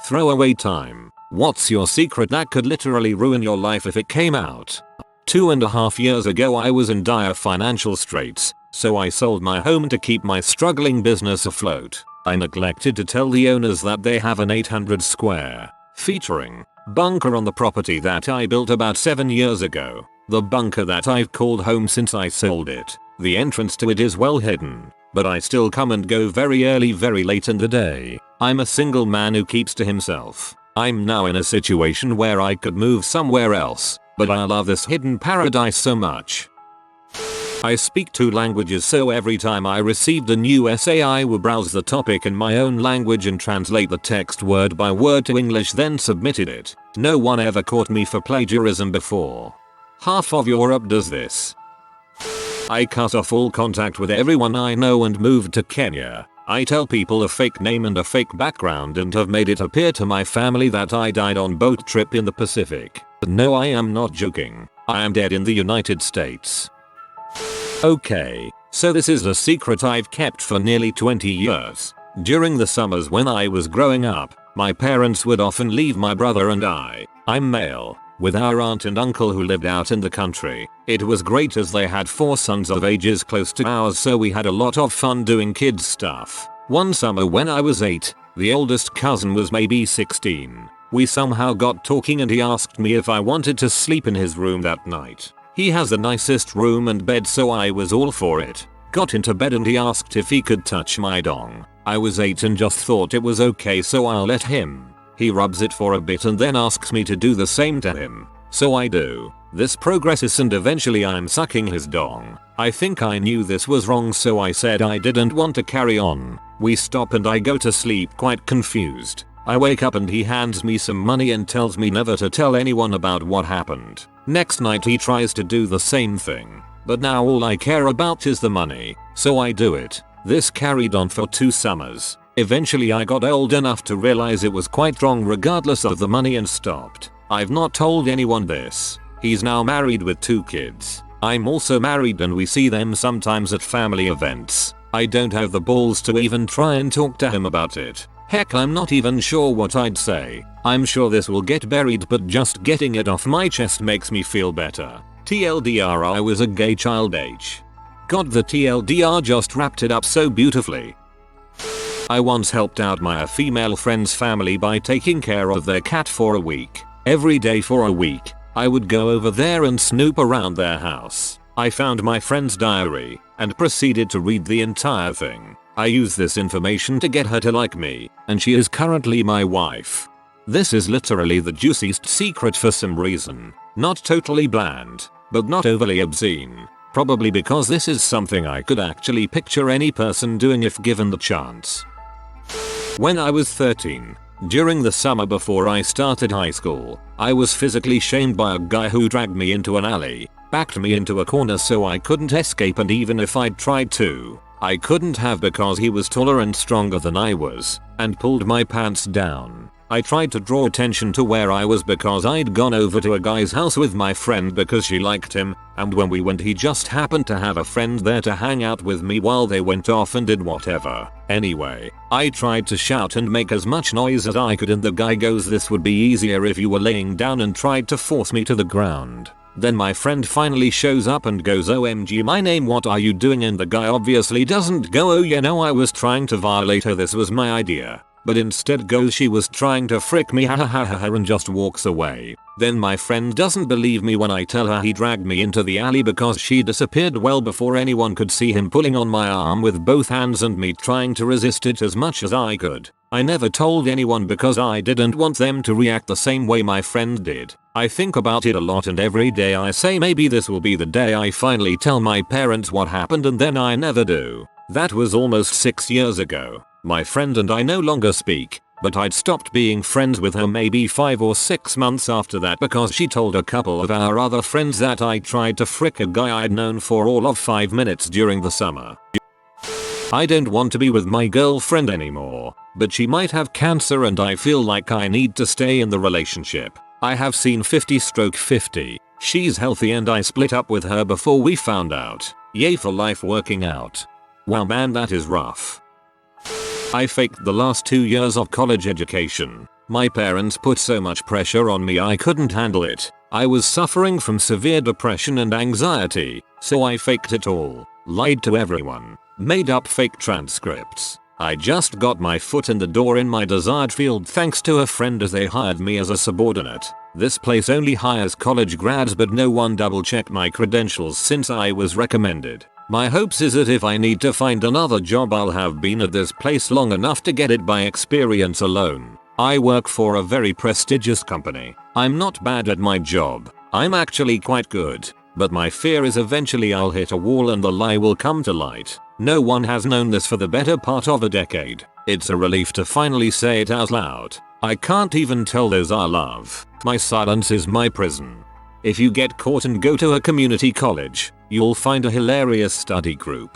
Throwaway time. What's your secret that could literally ruin your life if it came out? 2.5 years ago I was in dire financial straits, so I sold my home to keep my struggling business afloat. I neglected to tell the owners that they have an 800 square featuring bunker on the property that I built about 7 years ago. The bunker that I've called home since I sold it. The entrance to it is well hidden, but I still come and go very early, very late in the day. I'm a single man who keeps to himself. I'm now in a situation where I could move somewhere else, but I love this hidden paradise so much. I speak 2 languages, so every time I received a new essay I would browse the topic in my own language and translate the text word by word to English, then submitted it. No one ever caught me for plagiarism before. Half of Europe does this. I cut off all contact with everyone I know and moved to Kenya. I tell people a fake name and a fake background and have made it appear to my family that I died on boat trip in the Pacific. But no, I am not joking. I am dead in the United States. Okay, so this is a secret I've kept for nearly 20 years. During the summers when I was growing up, my parents would often leave my brother and I'm male, with our aunt and uncle who lived out in the country. It was great as they had 4 sons of ages close to ours, so we had a lot of fun doing kids stuff. One summer when I was 8, the oldest cousin was maybe 16. We somehow got talking and he asked me if I wanted to sleep in his room that night. He has the nicest room and bed, so I was all for it. Got into bed and he asked if he could touch my dong. I was 8 and just thought it was okay, so I'll let him. He rubs it for a bit and then asks me to do the same to him. So I do. This progresses and eventually I'm sucking his dong. I think I knew this was wrong, so I said I didn't want to carry on. We stop and I go to sleep quite confused. I wake up and he hands me some money and tells me never to tell anyone about what happened. Next night he tries to do the same thing, but now all I care about is the money, so I do it. This carried on for 2 summers. Eventually I got old enough to realize it was quite wrong regardless of the money and stopped. I've not told anyone this. He's now married with 2 kids. I'm also married and we see them sometimes at family events. I don't have the balls to even try and talk to him about it. Heck, I'm not even sure what I'd say. I'm sure this will get buried, but just getting it off my chest makes me feel better. TLDR, I was a gay child age. God, the TLDR just wrapped it up so beautifully. I once helped out my female friend's family by taking care of their cat for a week. Every day for a week, I would go over there and snoop around their house. I found my friend's diary and proceeded to read the entire thing. I used this information to get her to like me, and she is currently my wife. This is literally the juiciest secret for some reason. Not totally bland, but not overly obscene. Probably because this is something I could actually picture any person doing if given the chance. When I was 13, during the summer before I started high school, I was physically shamed by a guy who dragged me into an alley, backed me into a corner so I couldn't escape, and even if I'd tried to, I couldn't have because he was taller and stronger than I was, and pulled my pants down. I tried to draw attention to where I was because I'd gone over to a guy's house with my friend because she liked him, and when we went he just happened to have a friend there to hang out with me while they went off and did whatever. Anyway, I tried to shout and make as much noise as I could, and the guy goes, "This would be easier if you were laying down," and tried to force me to the ground. Then my friend finally shows up and goes, "OMG, my name, what are you doing?" And the guy obviously doesn't go, "Oh you know, I was trying to violate her, this was my idea," but instead goes, "She was trying to frick me, ha ha ha ha," and just walks away. Then my friend doesn't believe me when I tell her he dragged me into the alley because she disappeared well before anyone could see him pulling on my arm with both hands and me trying to resist it as much as I could. I never told anyone because I didn't want them to react the same way my friend did. I think about it a lot, and every day I say maybe this will be the day I finally tell my parents what happened, and then I never do. That was almost 6 years ago. My friend and I no longer speak, but I'd stopped being friends with her maybe 5 or 6 months after that because she told a couple of our other friends that I tried to frick a guy I'd known for all of 5 minutes during the summer. I don't want to be with my girlfriend anymore, but she might have cancer and I feel like I need to stay in the relationship. I have seen 50/50. She's healthy and I split up with her before we found out. Yay for life working out. Wow man, that is rough. I faked the last 2 years of college education. My parents put so much pressure on me I couldn't handle it. I was suffering from severe depression and anxiety, so I faked it all, lied to everyone, made up fake transcripts. I just got my foot in the door in my desired field thanks to a friend as they hired me as a subordinate. This place only hires college grads, but no one double checked my credentials since I was recommended. My hopes is that if I need to find another job I'll have been at this place long enough to get it by experience alone. I work for a very prestigious company. I'm not bad at my job. I'm actually quite good. But my fear is eventually I'll hit a wall and the lie will come to light. No one has known this for the better part of a decade. It's a relief to finally say it out loud. I can't even tell those I love. My silence is my prison. If you get caught and go to a community college, you'll find a hilarious study group.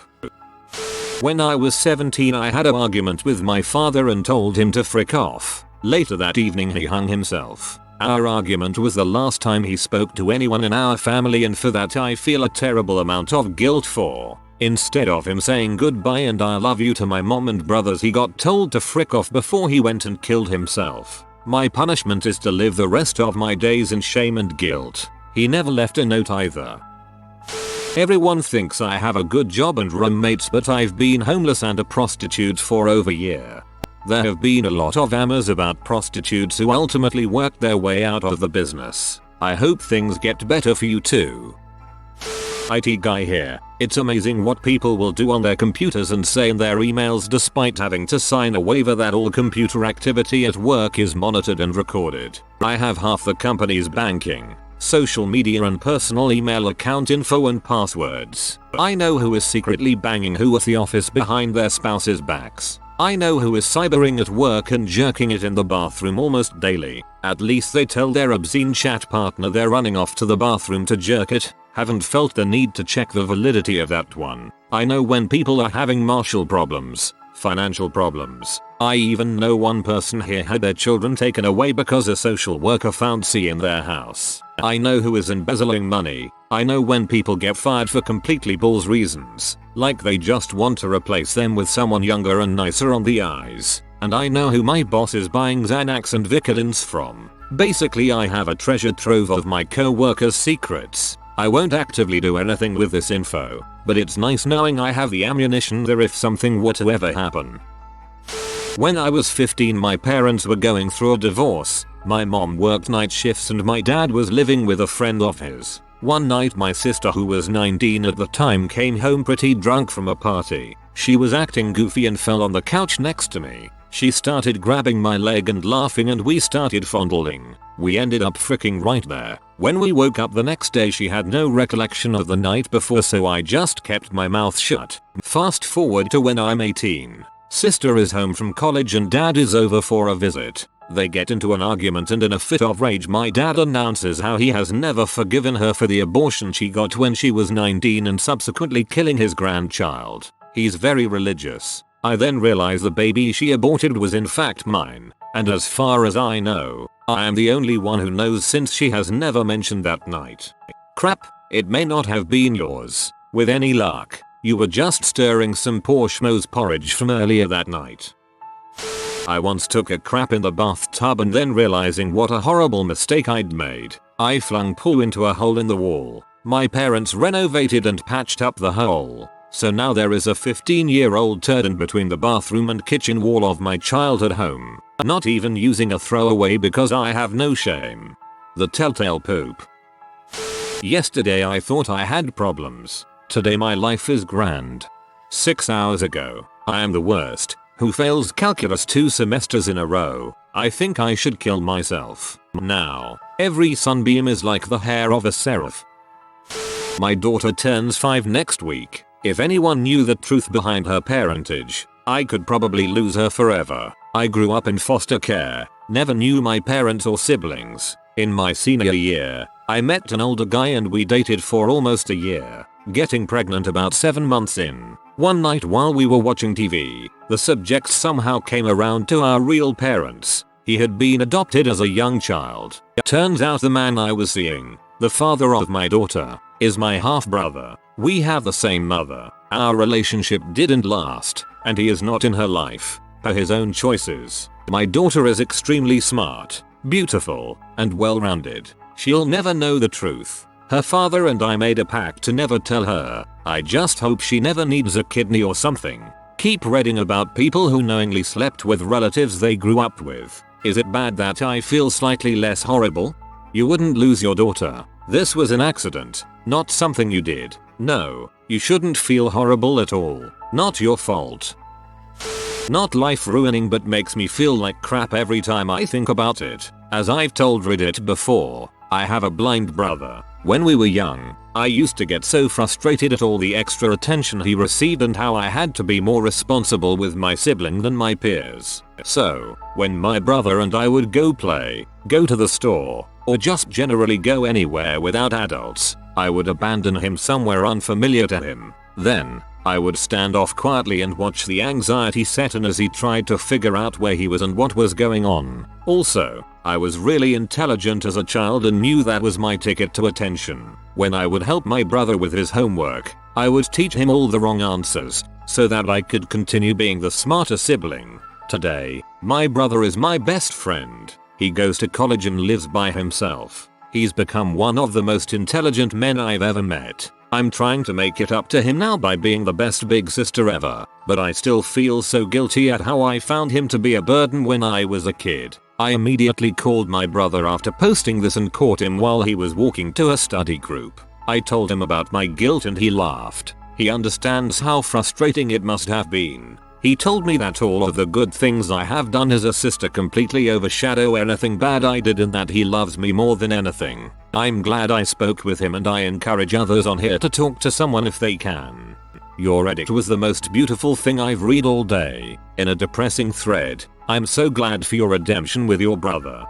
When I was 17 I had an argument with my father and told him to frick off. Later that evening he hung himself. Our argument was the last time he spoke to anyone in our family, and for that I feel a terrible amount of guilt for. Instead of him saying goodbye and I love you to my mom and brothers, he got told to frick off before he went and killed himself. My punishment is to live the rest of my days in shame and guilt. He never left a note either. Everyone thinks I have a good job and roommates, but I've been homeless and a prostitute for over a year. There have been a lot of rumors about prostitutes who ultimately worked their way out of the business. I hope things get better for you too. IT guy here. It's amazing what people will do on their computers and say in their emails despite having to sign a waiver that all computer activity at work is monitored and recorded. I have half the company's banking, social media and personal email account info and passwords. I know who is secretly banging who at the office behind their spouses' backs. I know who is cybering at work and jerking it in the bathroom almost daily. At least they tell their obscene chat partner they're running off to the bathroom to jerk it. Haven't felt the need to check the validity of that one. I know when people are having marital problems, financial problems. I even know one person here had their children taken away because a social worker found C in their house. I know who is embezzling money. I know when people get fired for completely balls reasons, like they just want to replace them with someone younger and nicer on the eyes. And I know who my boss is buying Xanax and Vicodins from. Basically I have a treasure trove of my co-workers' secrets. I won't actively do anything with this info, but it's nice knowing I have the ammunition there if something were to ever happen. When I was 15 my parents were going through a divorce. My mom worked night shifts and my dad was living with a friend of his. One night my sister, who was 19 at the time, came home pretty drunk from a party. She was acting goofy and fell on the couch next to me. She started grabbing my leg and laughing and we started fondling. We ended up fricking right there. When we woke up the next day she had no recollection of the night before, so I just kept my mouth shut. Fast forward to when I'm 18. Sister is home from college and dad is over for a visit. They get into an argument and in a fit of rage my dad announces how he has never forgiven her for the abortion she got when she was 19 and subsequently killing his grandchild. He's very religious. I then realize the baby she aborted was in fact mine, and as far as I know, I am the only one who knows since she has never mentioned that night. Crap, it may not have been yours. With any luck, you were just stirring some poor schmo's porridge from earlier that night. I once took a crap in the bathtub and then realizing what a horrible mistake I'd made, I flung poo into a hole in the wall. My parents renovated and patched up the hole, so now there is a 15-year-old turd in between the bathroom and kitchen wall of my childhood home. Not even using a throwaway because I have no shame. The telltale poop. Yesterday I thought I had problems. Today my life is grand. 6 hours ago, I am the worst. Who fails calculus 2 semesters in a row. I think I should kill myself. Now, every sunbeam is like the hair of a seraph. My daughter turns 5 next week. If anyone knew the truth behind her parentage, I could probably lose her forever. I grew up in foster care, never knew my parents or siblings. In my senior year, I met an older guy and we dated for almost a year, getting pregnant about 7 months in. One night while we were watching TV, the subject somehow came around to our real parents. He had been adopted as a young child. Turns out the man I was seeing, the father of my daughter, is my half-brother. We have the same mother. Our relationship didn't last, and he is not in her life, per his own choices. My daughter is extremely smart, beautiful, and well-rounded. She'll never know the truth. Her father and I made a pact to never tell her. I just hope she never needs a kidney or something. Keep reading about people who knowingly slept with relatives they grew up with. Is it bad that I feel slightly less horrible? You wouldn't lose your daughter. This was an accident, not something you did. No, you shouldn't feel horrible at all. Not your fault. Not life ruining, but makes me feel like crap every time I think about it. As I've told Reddit before, I have a blind brother. When we were young, I used to get so frustrated at all the extra attention he received and how I had to be more responsible with my sibling than my peers. So, when my brother and I would go play, go to the store, or just generally go anywhere without adults, I would abandon him somewhere unfamiliar to him. Then, I would stand off quietly and watch the anxiety set in as he tried to figure out where he was and what was going on. Also, I was really intelligent as a child and knew that was my ticket to attention. When I would help my brother with his homework, I would teach him all the wrong answers, so that I could continue being the smarter sibling. Today, my brother is my best friend. He goes to college and lives by himself. He's become one of the most intelligent men I've ever met. I'm trying to make it up to him now by being the best big sister ever, but I still feel so guilty at how I found him to be a burden when I was a kid. I immediately called my brother after posting this and caught him while he was walking to a study group. I told him about my guilt and he laughed. He understands how frustrating it must have been. He told me that all of the good things I have done as a sister completely overshadow anything bad I did and that he loves me more than anything. I'm glad I spoke with him and I encourage others on here to talk to someone if they can. Your edit was the most beautiful thing I've read all day. In a depressing thread, I'm so glad for your redemption with your brother.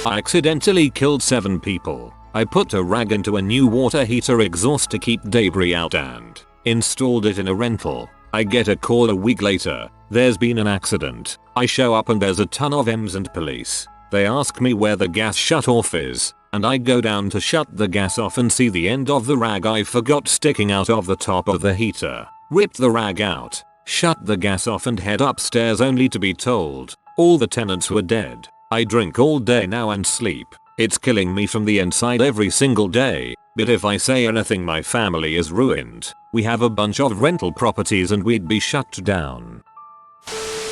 I accidentally killed 7 people. I put a rag into a new water heater exhaust to keep debris out and installed it in a rental. I get a call a week later. There's been an accident. I show up and there's a ton of EMS and police. They ask me where the gas shut-off is, and I go down to shut the gas off and see the end of the rag I forgot sticking out of the top of the heater. Rip the rag out, shut the gas off and head upstairs only to be told all the tenants were dead. I drink all day now and sleep. It's killing me from the inside every single day. But if I say anything, my family is ruined. We have a bunch of rental properties and we'd be shut down.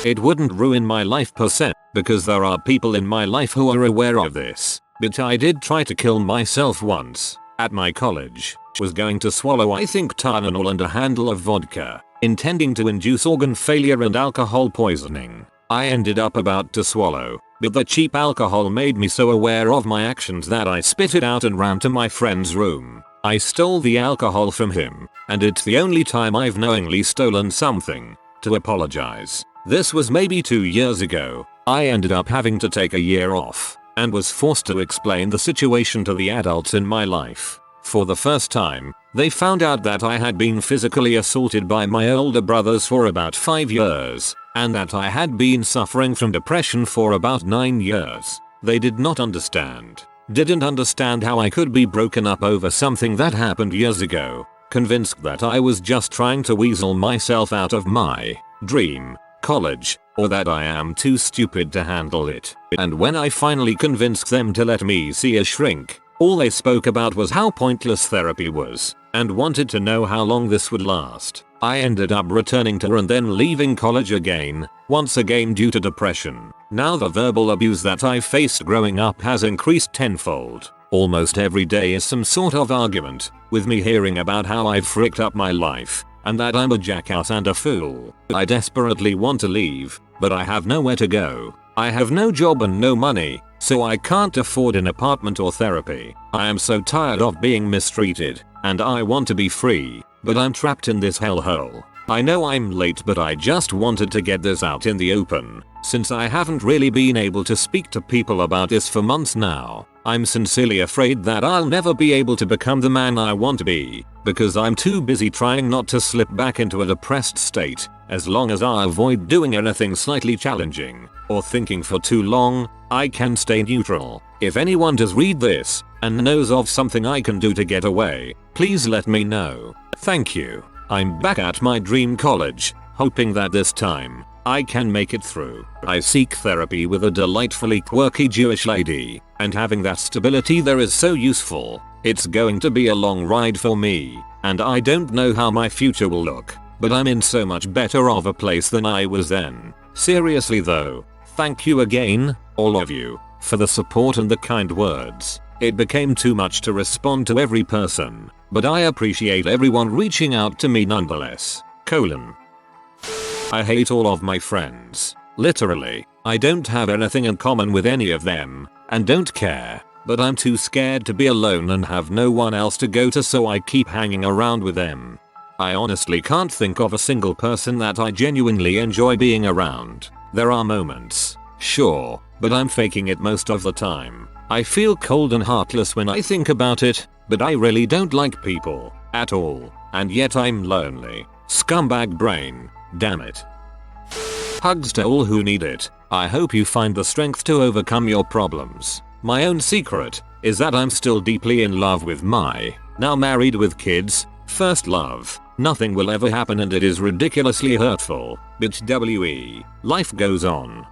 It wouldn't ruin my life per se, because there are people in my life who are aware of this. But I did try to kill myself once. At my college. Was going to swallow I think Tylenol and a handle of vodka, intending to induce organ failure and alcohol poisoning. I ended up about to swallow, but the cheap alcohol made me so aware of my actions that I spit it out and ran to my friend's room. I stole the alcohol from him, and it's the only time I've knowingly stolen something, to apologize. This was maybe 2 years ago. I ended up having to take a year off, and was forced to explain the situation to the adults in my life. For the first time, they found out that I had been physically assaulted by my older brothers for about 5 years, and that I had been suffering from depression for about 9 years. They did not understand. Didn't understand how I could be broken up over something that happened years ago. Convinced that I was just trying to weasel myself out of my dream college, or that I am too stupid to handle it. And when I finally convinced them to let me see a shrink, all they spoke about was how pointless therapy was, and wanted to know how long this would last. I ended up returning to her and then leaving college again, once again due to depression. Now the verbal abuse that I faced growing up has increased tenfold. Almost every day is some sort of argument, with me hearing about how I've fricked up my life, and that I'm a jackass and a fool. I desperately want to leave, but I have nowhere to go. I have no job and no money, so I can't afford an apartment or therapy. I am so tired of being mistreated, and I want to be free, but I'm trapped in this hellhole. I know I'm late, but I just wanted to get this out in the open, since I haven't really been able to speak to people about this for months now. I'm sincerely afraid that I'll never be able to become the man I want to be, because I'm too busy trying not to slip back into a depressed state. As long as I avoid doing anything slightly challenging, or thinking for too long, I can stay neutral. If anyone does read this, and knows of something I can do to get away, please let me know. Thank you. I'm back at my dream college, hoping that this time, I can make it through. I seek therapy with a delightfully quirky Jewish lady, and having that stability there is so useful. It's going to be a long ride for me, and I don't know how my future will look, but I'm in so much better of a place than I was then. Seriously though, thank you again, all of you, for the support and the kind words. It became too much to respond to every person, but I appreciate everyone reaching out to me nonetheless. I hate all of my friends. Literally, I don't have anything in common with any of them, and don't care, but I'm too scared to be alone and have no one else to go to, so I keep hanging around with them. I honestly can't think of a single person that I genuinely enjoy being around. There are moments, sure, but I'm faking it most of the time. I feel cold and heartless when I think about it, but I really don't like people at all, and yet I'm lonely. Scumbag brain, damn it. Hugs to all who need it. I hope you find the strength to overcome your problems. My own secret is that I'm still deeply in love with my, now married with kids, first love. Nothing will ever happen and it is ridiculously hurtful, but life goes on.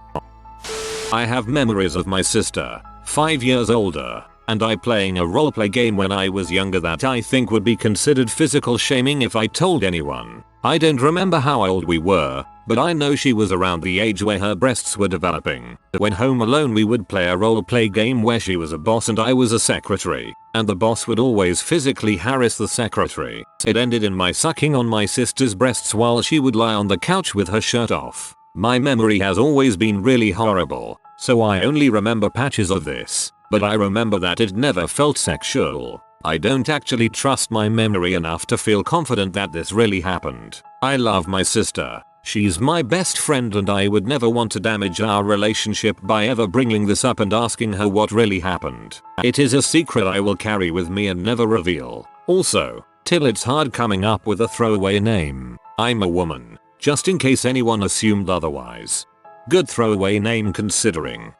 I have memories of my sister, 5 years older, and I playing a roleplay game when I was younger that I think would be considered physical shaming if I told anyone. I don't remember how old we were, but I know she was around the age where her breasts were developing. When home alone we would play a roleplay game where she was a boss and I was a secretary, and the boss would always physically harass the secretary. It ended in my sucking on my sister's breasts while she would lie on the couch with her shirt off. My memory has always been really horrible, so I only remember patches of this, but I remember that it never felt sexual. I don't actually trust my memory enough to feel confident that this really happened. I love my sister. She's my best friend and I would never want to damage our relationship by ever bringing this up and asking her what really happened. It is a secret I will carry with me and never reveal. Also, till it's hard coming up with a throwaway name. I'm a woman, just in case anyone assumed otherwise. Good throwaway name considering.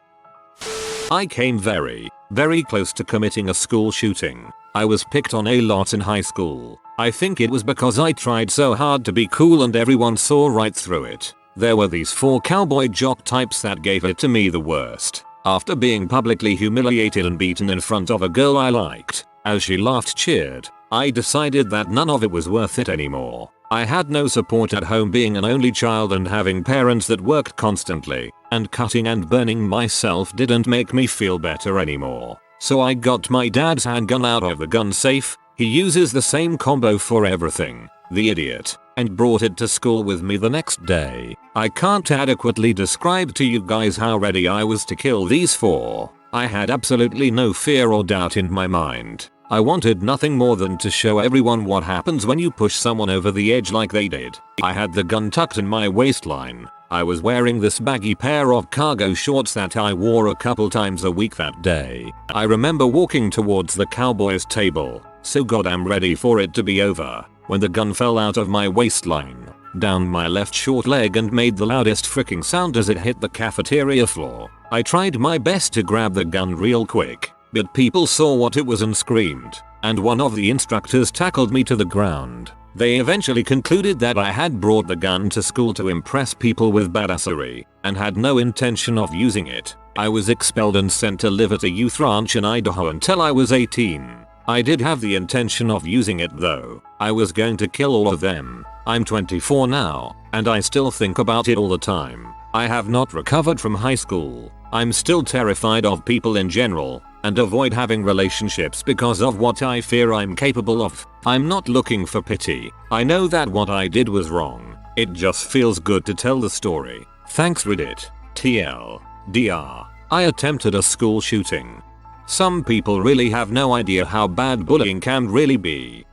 I came very close to committing a school shooting. I was picked on a lot in high school. I think it was because I tried so hard to be cool and everyone saw right through it. There were these 4 cowboy jock types that gave it to me the worst. After being publicly humiliated and beaten in front of a girl I liked, as she laughed cheered, I decided that none of it was worth it anymore. I had no support at home being an only child and having parents that worked constantly, and cutting and burning myself didn't make me feel better anymore. So I got my dad's handgun out of the gun safe, he uses the same combo for everything, the idiot, and brought it to school with me the next day. I can't adequately describe to you guys how ready I was to kill these 4. I had absolutely no fear or doubt in my mind. I wanted nothing more than to show everyone what happens when you push someone over the edge like they did. I had the gun tucked in my waistline. I was wearing this baggy pair of cargo shorts that I wore a couple times a week that day. I remember walking towards the cowboy's table, so goddamn ready for it to be over, when the gun fell out of my waistline, down my left short leg and made the loudest freaking sound as it hit the cafeteria floor. I tried my best to grab the gun real quick, but people saw what it was and screamed, and one of the instructors tackled me to the ground. They eventually concluded that I had brought the gun to school to impress people with badassery, and had no intention of using it. I was expelled and sent to live at a youth ranch in Idaho until I was 18. I did have the intention of using it though. I was going to kill all of them. I'm 24 now, and I still think about it all the time. I have not recovered from high school. I'm still terrified of people in general, and avoid having relationships because of what I fear I'm capable of. I'm not looking for pity. I know that what I did was wrong. It just feels good to tell the story. Thanks Reddit. TLDR. I attempted a school shooting. Some people really have no idea how bad bullying can really be.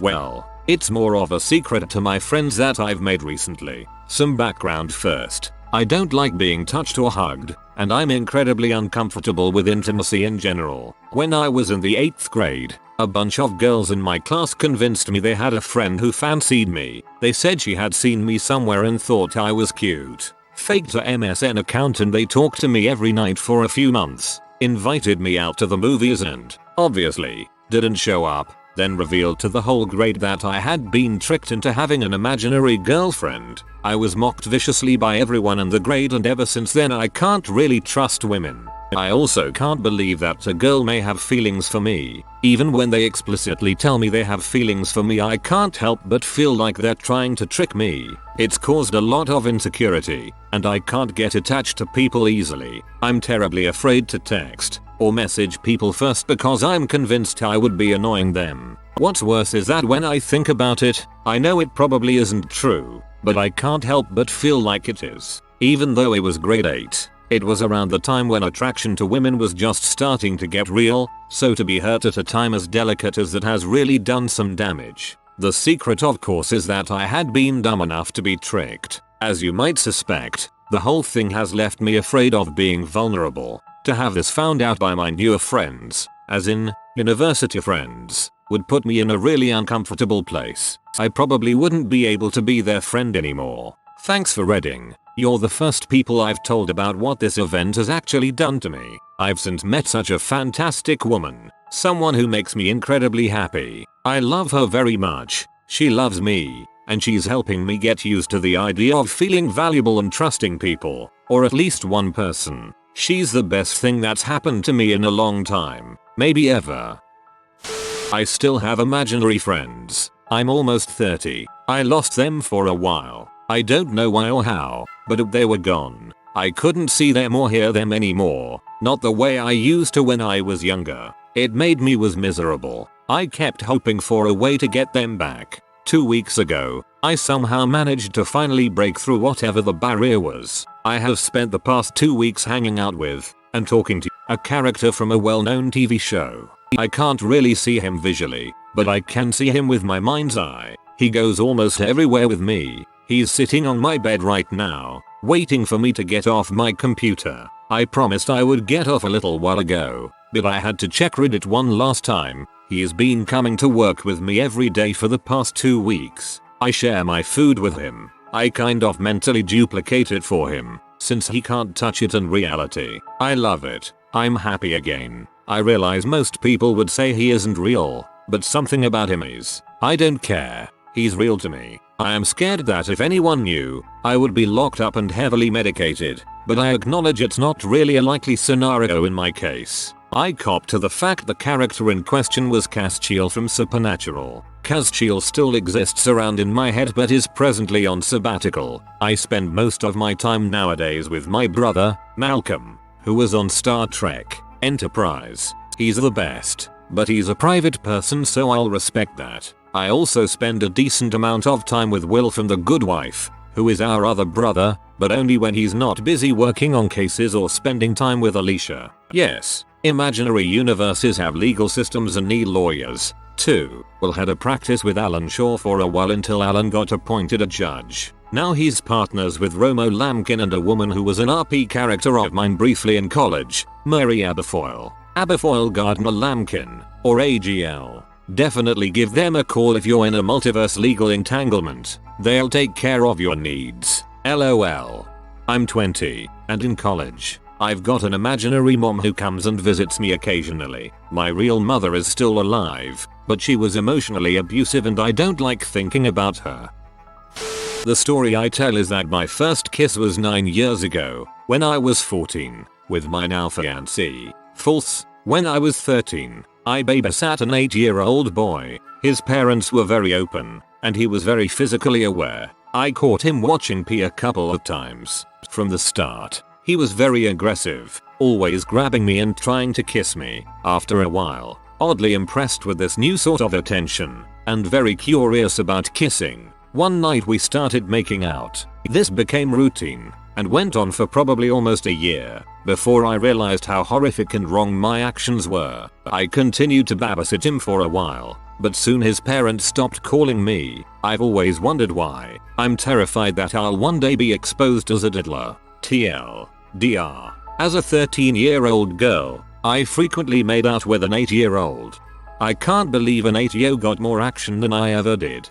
Well, it's more of a secret to my friends that I've made recently. Some background first. I don't like being touched or hugged, and I'm incredibly uncomfortable with intimacy in general. When I was in the 8th grade, a bunch of girls in my class convinced me they had a friend who fancied me. They said she had seen me somewhere and thought I was cute. Faked a MSN account and they talked to me every night for a few months. Invited me out to the movies and, obviously, didn't show up. then revealed to the whole grade that I had been tricked into having an imaginary girlfriend. I was mocked viciously by everyone in the grade, and ever since then I can't really trust women. I also can't believe that a girl may have feelings for me. Even when they explicitly tell me they have feelings for me, I can't help but feel like they're trying to trick me. It's caused a lot of insecurity, and I can't get attached to people easily. I'm terribly afraid to text or message people first because I'm convinced I would be annoying them. What's worse is that when I think about it, I know it probably isn't true, but I can't help but feel like it is. Even though it was grade 8. It was around the time when attraction to women was just starting to get real, so to be hurt at a time as delicate as that has really done some damage. The secret, of course, is that I had been dumb enough to be tricked. As you might suspect, the whole thing has left me afraid of being vulnerable. To have this found out by my newer friends, as in, university friends, would put me in a really uncomfortable place. I probably wouldn't be able to be their friend anymore. Thanks for reading. You're the first people I've told about what this event has actually done to me. I've since met such a fantastic woman. Someone who makes me incredibly happy. I love her very much. She loves me, and she's helping me get used to the idea of feeling valuable and trusting people, or at least one person. She's the best thing that's happened to me in a long time, maybe ever. I still have imaginary friends. I'm almost 30. I lost them for a while. I don't know why or how, but they were gone. I couldn't see them or hear them anymore. Not the way I used to when I was younger. It made me was miserable. I kept hoping for a way to get them back. 2 weeks ago, I somehow managed to finally break through whatever the barrier was. I have spent the past 2 weeks hanging out with and talking to a character from a well-known TV show. I can't really see him visually, but I can see him with my mind's eye. He goes almost everywhere with me. He's sitting on my bed right now, waiting for me to get off my computer. I promised I would get off a little while ago, but I had to check Reddit one last time. He's been coming to work with me every day for the past 2 weeks. I share my food with him. I kind of mentally duplicate it for him, since he can't touch it in reality. I love it. I'm happy again. I realize most people would say he isn't real, but something about him is. I don't care. He's real to me. I am scared that if anyone knew, I would be locked up and heavily medicated, but I acknowledge it's not really a likely scenario in my case. I cop to the fact the character in question was Castiel from Supernatural. Castiel still exists around in my head but is presently on sabbatical. I spend most of my time nowadays with my brother, Malcolm, who was on Star Trek Enterprise. He's the best, but he's a private person, so I'll respect that. I also spend a decent amount of time with Will from The Good Wife, who is our other brother, but only when he's not busy working on cases or spending time with Alicia. Yes, imaginary universes have legal systems and need lawyers, too. Will had a practice with Alan Shaw for a while until Alan got appointed a judge. Now he's partners with Romo Lampkin and a woman who was an RP character of mine briefly in college, Mary Aberfoyle. Aberfoyle Gardner Lampkin, or AGL. Definitely give them a call if you're in a multiverse legal entanglement. They'll take care of your needs. LOL. I'm 20 and in college. I've got an imaginary mom who comes and visits me occasionally. My real mother is still alive, but she was emotionally abusive and I don't like thinking about her. The story I tell is that my first kiss was 9 years ago, when I was 14, with my now fiancé. False. When I was 13, I babysat an 8-year-old boy. His parents were very open, and he was very physically aware. I caught him watching P a couple of times. From the start, he was very aggressive, always grabbing me and trying to kiss me. After a while, oddly impressed with this new sort of attention, and very curious about kissing, one night we started making out. This became routine, and went on for probably almost a year, before I realized how horrific and wrong my actions were. I continued to babysit him for a while, but soon his parents stopped calling me. I've always wondered why. I'm terrified that I'll one day be exposed as a diddler. TLDR. As a 13-year-old girl, I frequently made out with an 8-year-old. I can't believe an 8-year-old got more action than I ever did.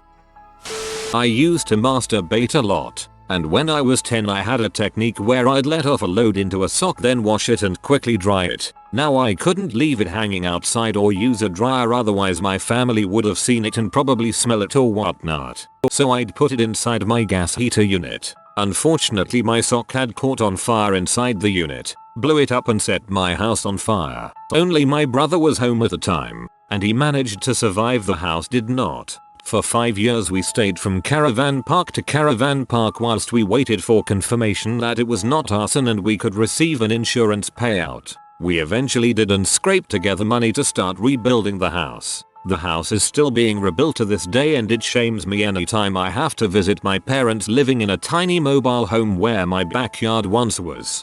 I used to masturbate a lot. And when I was 10 I had a technique where I'd let off a load into a sock then wash it and quickly dry it. Now I couldn't leave it hanging outside or use a dryer, otherwise my family would have seen it and probably smell it or whatnot. So I'd put it inside my gas heater unit. Unfortunately my sock had caught on fire inside the unit, blew it up and set my house on fire. Only my brother was home at the time, and he managed to survive. The house did not. For 5 years we stayed from caravan park to caravan park whilst we waited for confirmation that it was not arson and we could receive an insurance payout. We eventually did and scraped together money to start rebuilding the house. The house is still being rebuilt to this day, and it shames me anytime I have to visit my parents living in a tiny mobile home where my backyard once was.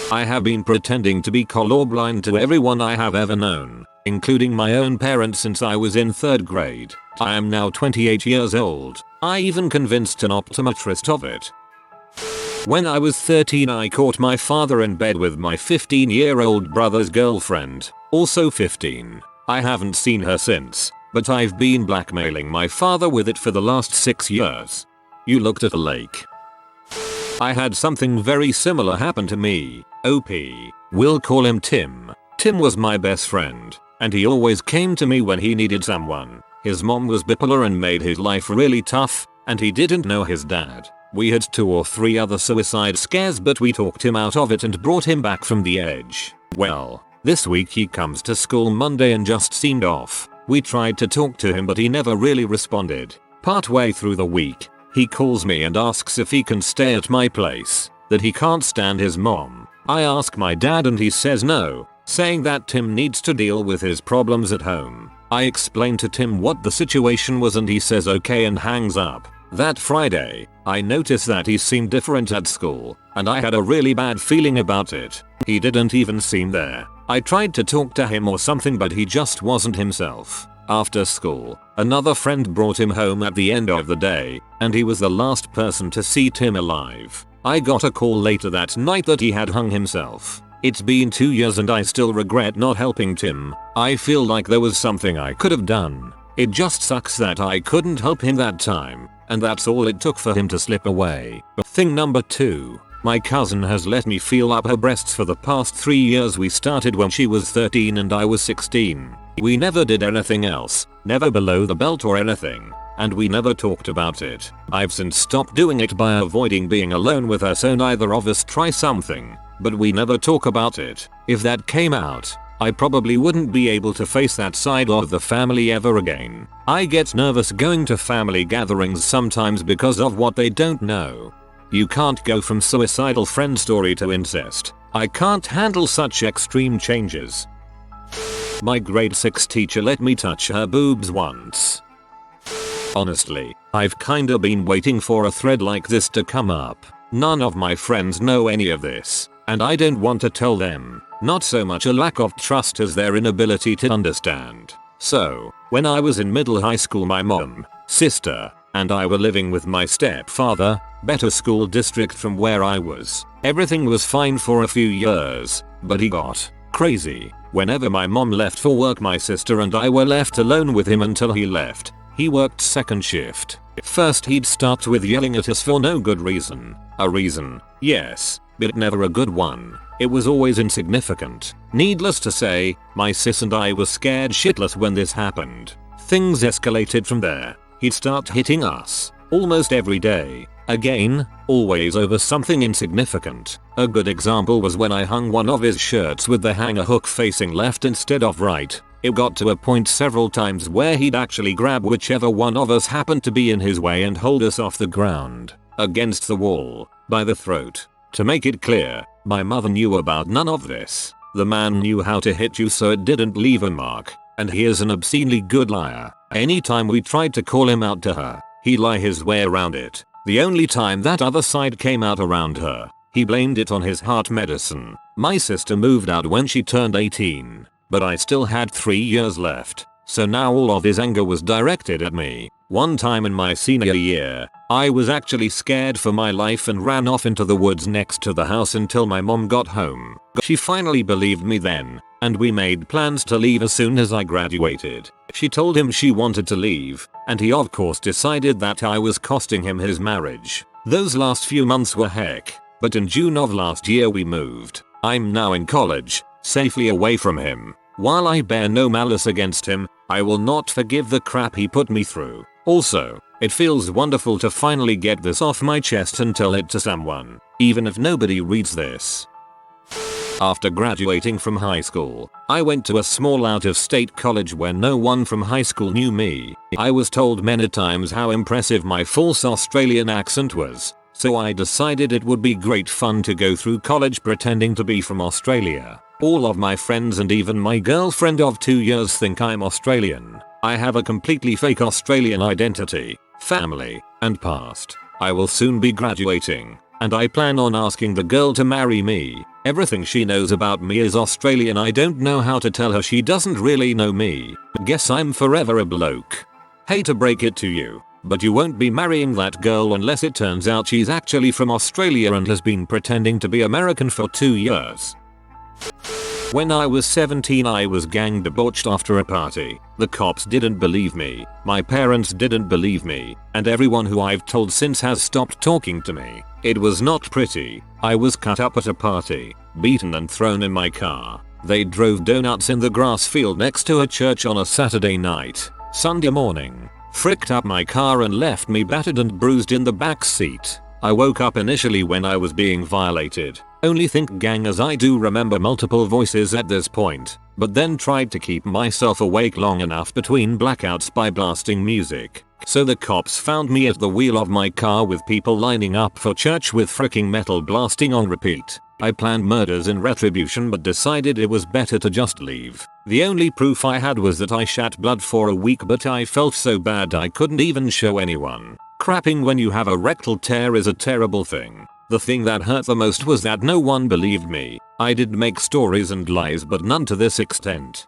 I have been pretending to be colorblind to everyone I have ever known, including my own parents, since I was in 3rd grade. I am now 28 years old. I even convinced an optometrist of it. When I was 13 I caught my father in bed with my 15-year-old brother's girlfriend, also 15. I haven't seen her since, but I've been blackmailing my father with it for the last 6 years. You looked at a lake. I had something very similar happen to me. OP. We'll call him Tim. Tim was my best friend, and he always came to me when he needed someone. His mom was bipolar and made his life really tough, and he didn't know his dad. We had 2 or 3 other suicide scares, but we talked him out of it and brought him back from the edge. Well, this week he comes to school Monday and just seemed off. We tried to talk to him but he never really responded. Partway through the week, he calls me and asks if he can stay at my place, that he can't stand his mom. I ask my dad and he says no, saying that Tim needs to deal with his problems at home. I explain to Tim what the situation was and he says okay and hangs up. That Friday, I noticed that he seemed different at school, and I had a really bad feeling about it. He didn't even seem there. I tried to talk to him or something but he just wasn't himself. After school, another friend brought him home at the end of the day, and he was the last person to see Tim alive. I got a call later that night that he had hung himself. It's been 2 years and I still regret not helping Tim. I feel like there was something I could have done. It just sucks that I couldn't help him that time, and that's all it took for him to slip away. Thing number 2. My cousin has let me feel up her breasts for the past 3 years. We started when she was 13 and I was 16. We never did anything else, never below the belt or anything, and we never talked about it. I've since stopped doing it by avoiding being alone with her so neither of us try something, but we never talk about it. If that came out, I probably wouldn't be able to face that side of the family ever again. I get nervous going to family gatherings sometimes because of what they don't know. You can't go from suicidal friend story to incest. I can't handle such extreme changes. My grade 6 teacher let me touch her boobs once. Honestly, I've kinda been waiting for a thread like this to come up. None of my friends know any of this, and I don't want to tell them. Not so much a lack of trust as their inability to understand. So, when I was in middle high school my mom, sister, and I were living with my stepfather, better school district from where I was. Everything was fine for a few years, but he got crazy. Whenever my mom left for work my sister and I were left alone with him until he left. He worked second shift. First he'd start with yelling at us for no good reason. A reason, yes, but never a good one. It was always insignificant. Needless to say, my sis and I were scared shitless when this happened. Things escalated from there. He'd start hitting us, almost every day. Again, always over something insignificant. A good example was when I hung one of his shirts with the hanger hook facing left instead of right. It got to a point several times where he'd actually grab whichever one of us happened to be in his way and hold us off the ground, against the wall, by the throat. To make it clear, my mother knew about none of this. The man knew how to hit you so it didn't leave a mark, and he is an obscenely good liar. Anytime we tried to call him out to her, he'd lie his way around it. The only time that other side came out around her, he blamed it on his heart medicine. My sister moved out when she turned 18, but I still had 3 years left, so now all of his anger was directed at me. One time in my senior year, I was actually scared for my life and ran off into the woods next to the house until my mom got home. She finally believed me then, and we made plans to leave as soon as I graduated. She told him she wanted to leave, and he of course decided that I was costing him his marriage. Those last few months were heck, but in June of last year we moved. I'm now in college, safely away from him. While I bear no malice against him, I will not forgive the crap he put me through. Also, it feels wonderful to finally get this off my chest and tell it to someone, even if nobody reads this. After graduating from high school, I went to a small out-of-state college where no one from high school knew me. I was told many times how impressive my false Australian accent was, so I decided it would be great fun to go through college pretending to be from Australia. All of my friends and even my girlfriend of 2 years think I'm Australian. I have a completely fake Australian identity, family, and past. I will soon be graduating, and I plan on asking the girl to marry me. Everything she knows about me is Australian. I don't know how to tell her she doesn't really know me. Guess I'm forever a bloke. Hate to break it to you, but you won't be marrying that girl unless it turns out she's actually from Australia and has been pretending to be American for 2 years. When I was 17, I was gang debauched after a party. The cops didn't believe me, my parents didn't believe me, and everyone who I've told since has stopped talking to me. It was not pretty. I was cut up at a party, beaten and thrown in my car. They drove donuts in the grass field next to a church on a Saturday night. Sunday morning, fricked up my car and left me battered and bruised in the back seat. I woke up initially when I was being violated. Only think gang, as I do remember multiple voices at this point, but then tried to keep myself awake long enough between blackouts by blasting music. So the cops found me at the wheel of my car with people lining up for church with fricking metal blasting on repeat. I planned murders in retribution but decided it was better to just leave. The only proof I had was that I shat blood for a week, but I felt so bad I couldn't even show anyone. Crapping when you have a rectal tear is a terrible thing. The thing that hurt the most was that no one believed me. I did make stories and lies, but none to this extent.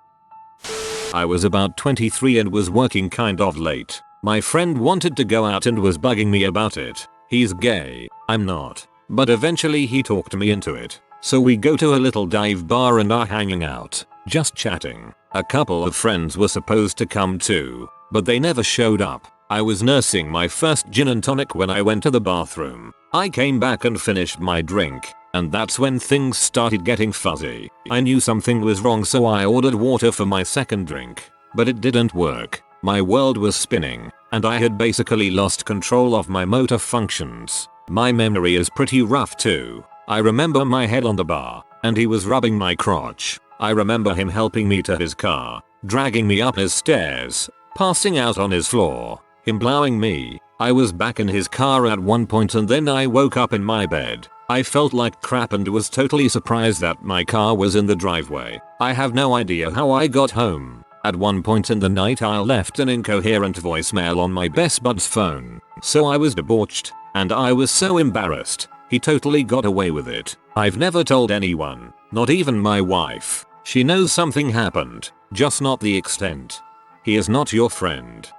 I was about 23 and was working kind of late. My friend wanted to go out and was bugging me about it. He's gay, I'm not. But eventually he talked me into it. So we go to a little dive bar and are hanging out, just chatting. A couple of friends were supposed to come too, but they never showed up. I was nursing my first gin and tonic when I went to the bathroom. I came back and finished my drink, and that's when things started getting fuzzy. I knew something was wrong, so I ordered water for my second drink, but it didn't work. My world was spinning, and I had basically lost control of my motor functions. My memory is pretty rough too. I remember my head on the bar, and he was rubbing my crotch. I remember him helping me to his car, dragging me up his stairs, passing out on his floor, him blowing me. I was back in his car at one point and then I woke up in my bed. I felt like crap and was totally surprised that my car was in the driveway. I have no idea how I got home. At one point in the night I left an incoherent voicemail on my best bud's phone. So I was debauched, and I was so embarrassed. He totally got away with it. I've never told anyone, not even my wife. She knows something happened, just not the extent. He is not your friend.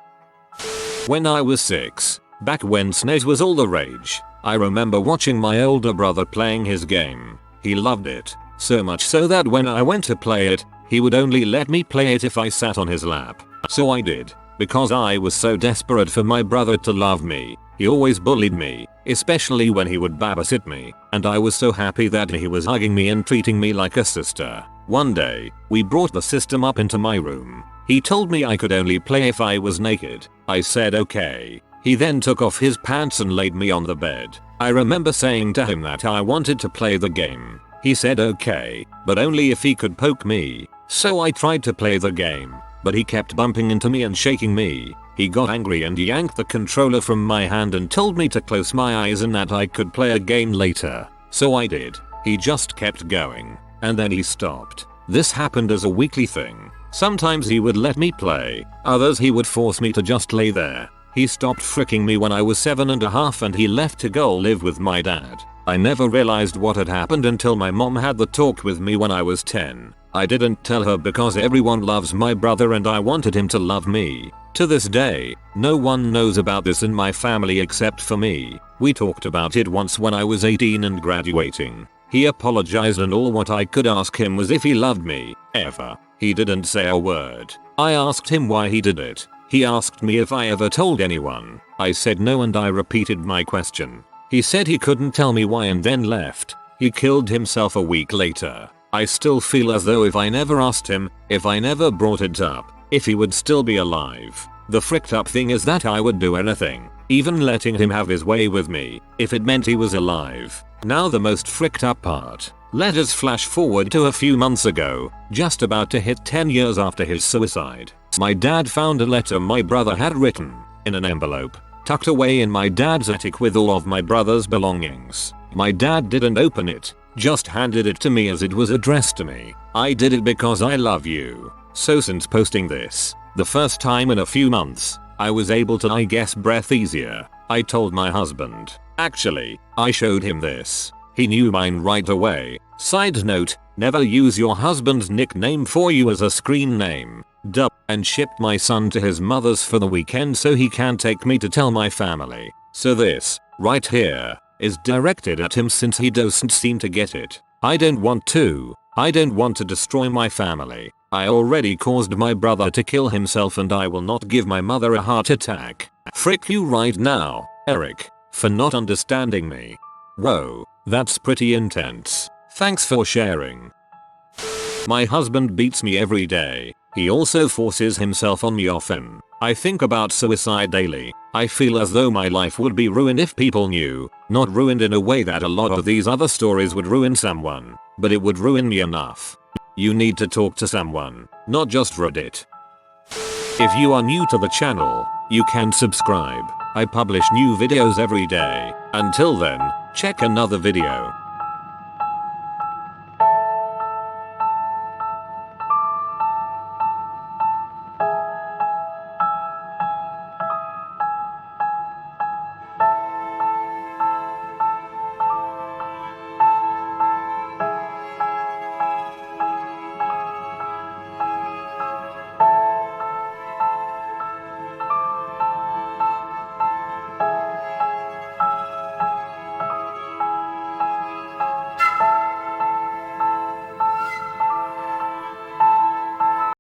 When I was 6, back when SNES was all the rage, I remember watching my older brother playing his game. He loved it, so much so that when I went to play it, he would only let me play it if I sat on his lap. So I did, because I was so desperate for my brother to love me. He always bullied me, especially when he would babysit me, and I was so happy that he was hugging me and treating me like a sister. One day, we brought the system up into my room. He told me I could only play if I was naked. I said okay. He then took off his pants and laid me on the bed. I remember saying to him that I wanted to play the game. He said okay, but only if he could poke me. So I tried to play the game, but he kept bumping into me and shaking me. He got angry and yanked the controller from my hand and told me to close my eyes and that I could play a game later. So I did. He just kept going, and then he stopped. This happened as a weekly thing. Sometimes he would let me play, others he would force me to just lay there. He stopped fricking me when I was 7.5 and he left to go live with my dad. I never realized what had happened until my mom had the talk with me when I was 10. I didn't tell her because everyone loves my brother and I wanted him to love me. To this day, no one knows about this in my family except for me. We talked about it once when I was 18 and graduating. He apologized and all what I could ask him was if he loved me, ever. He didn't say a word. I asked him why he did it. He asked me if I ever told anyone. I said no and I repeated my question. He said he couldn't tell me why and then left. He killed himself a week later. I still feel as though if I never asked him, if I never brought it up, if he would still be alive. The fricked up thing is that I would do anything, even letting him have his way with me, if it meant he was alive. Now the most fricked up part. Let us flash forward to a few months ago, just about to hit 10 years after his suicide. My dad found a letter my brother had written, in an envelope, tucked away in my dad's attic with all of my brother's belongings. My dad didn't open it, just handed it to me as it was addressed to me. I did it because I love you. So since posting this, the first time in a few months, I was able to I guess breathe easier. I told my husband. Actually, I showed him this. He knew mine right away. Side note, never use your husband's nickname for you as a screen name. Duh. And shipped my son to his mother's for the weekend so he can take me to tell my family. So this, right here, is directed at him since he doesn't seem to get it. I don't want to destroy my family. I already caused my brother to kill himself and I will not give my mother a heart attack. Frick you right now, Eric, for not understanding me. Whoa, that's pretty intense. Thanks for sharing. My husband beats me every day. He also forces himself on me often. I think about suicide daily. I feel as though my life would be ruined if people knew. Not ruined in a way that a lot of these other stories would ruin someone, but it would ruin me enough. You need to talk to someone, not just Reddit. If you are new to the channel, you can subscribe. I publish new videos every day. Until then, check another video.